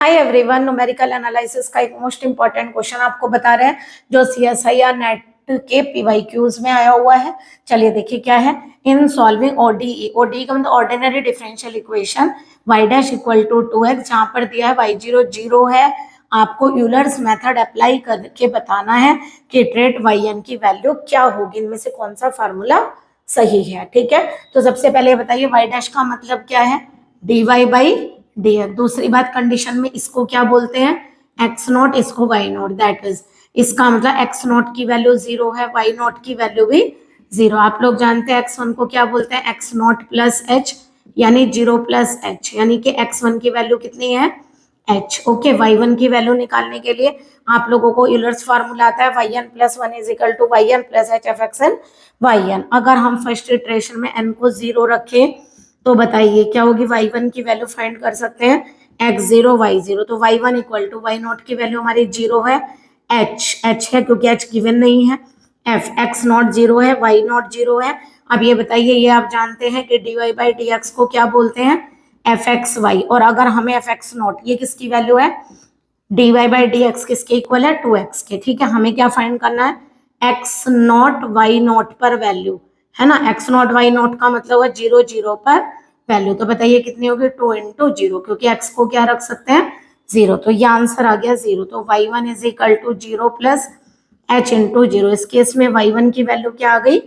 Hi everyone, numerical analysis का एक most important question आपको बता रहे हैं जो सीएसआईआर नेट के पीवाईक्यूज में आया हुआ है। चलिए देखिए क्या है। इन सॉल्विंग ओडीई, ओडीई का मतलब ordinary differential equation y dash equal to 2x, जहां पर दिया है y0 0 है। आपको यूलर्स मेथड अप्लाई करके बताना है कि ट्रेट yn की वैल्यू क्या होगी, इनमें से कौन सा फार्मूला सही है। ठीक है, तो सबसे पहले बताइए y डैश का मतलब क्या है, dy बाई dx। दूसरी बात, कंडीशन में इसको क्या बोलते हैं, एक्स नॉट, इसको वाई नॉट। दैट इज, इसका मतलब एक्स नॉट की वैल्यू 0 है, वाई नॉट की वैल्यू भी 0। आप लोग जानते हैं x1 को क्या बोलते हैं, एक्स नॉट प्लस एच, यानी 0 प्लस एच, यानी कि x1 की वैल्यू कितनी है, h। ओके, y1 की वैल्यू निकालने के लिए आप लोगों को यूलर्स फार्मूला आता है yn plus 1 is equal to yn plus H F X N yn। अगर हम फर्स्ट इटरेशन में n को 0 रखें तो बताइए क्या होगी, y1 की वैल्यू फाइंड कर सकते हैं x0 y0, तो y1 equal to y naught की वैल्यू हमारी 0 है, h है क्योंकि h गिवन नहीं है, f x नॉट 0 है, y नॉट 0 है। अब ये बताइए, ये आप जानते हैं कि dy बाई dx को क्या बोलते हैं, एफ एक्स वाई। और अगर हमें एफ एक्स नॉट, ये किसकी वैल्यू है, dy बाई dx किसके इक्वल है, 2x के। ठीक है, हमें क्या फाइंड करना है, x नॉट y नॉट पर वैल्यू, है ना। x नॉट y नॉट का मतलब है 0 0 पर वैल्यू। तो बताइए कितनी होगी, 2 इंटू 0, क्योंकि x को क्या रख सकते हैं, 0। तो ये आंसर आ गया 0। तो y1 is equal to 0 plus h into 0। इस केस में y1 की वैल्यू क्या आ गई,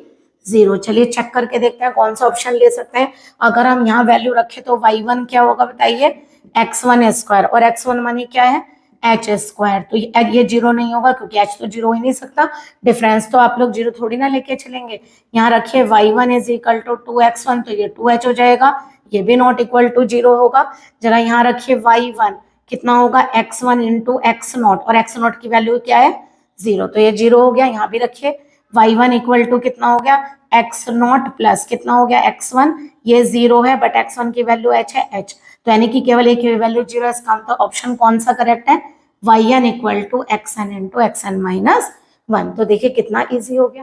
0। चलिए चेक करके देखते हैं कौन सा ऑप्शन ले सकते हैं। अगर हम यहाँ वैल्यू रखें तो y1 क्या होगा बताइए, x1 स्क्वायर, और x1 मानी क्या है, एच स्क्वायर। तो ये 0 नहीं होगा क्योंकि h तो 0 हो ही नहीं सकता, डिफरेंस तो आप लोग 0 थोड़ी ना लेके चलेंगे। यहाँ रखिए y1 is equal to 2x1, तो ये 2h हो जाएगा, ये भी नॉट इक्वल टू 0 होगा। जरा यहाँ रखिए y1 कितना होगा, x1 इंटू एक्स नॉट, और एक्स नॉट की वैल्यू क्या है, 0, तो ये 0 हो गया। यहाँ भी रखिए y1 इक्वल टू कितना हो गया, एक्स नॉट प्लस कितना हो गया, x1, ये 0 है बट x1 की वैल्यू h है, h, तो यानी कि केवल एक वैल्यू 0 है। इसका मतलब ऑप्शन कौन सा करेक्ट है, yn equal to X N into X N minus 1। तो देखिए कितना इजी हो गया।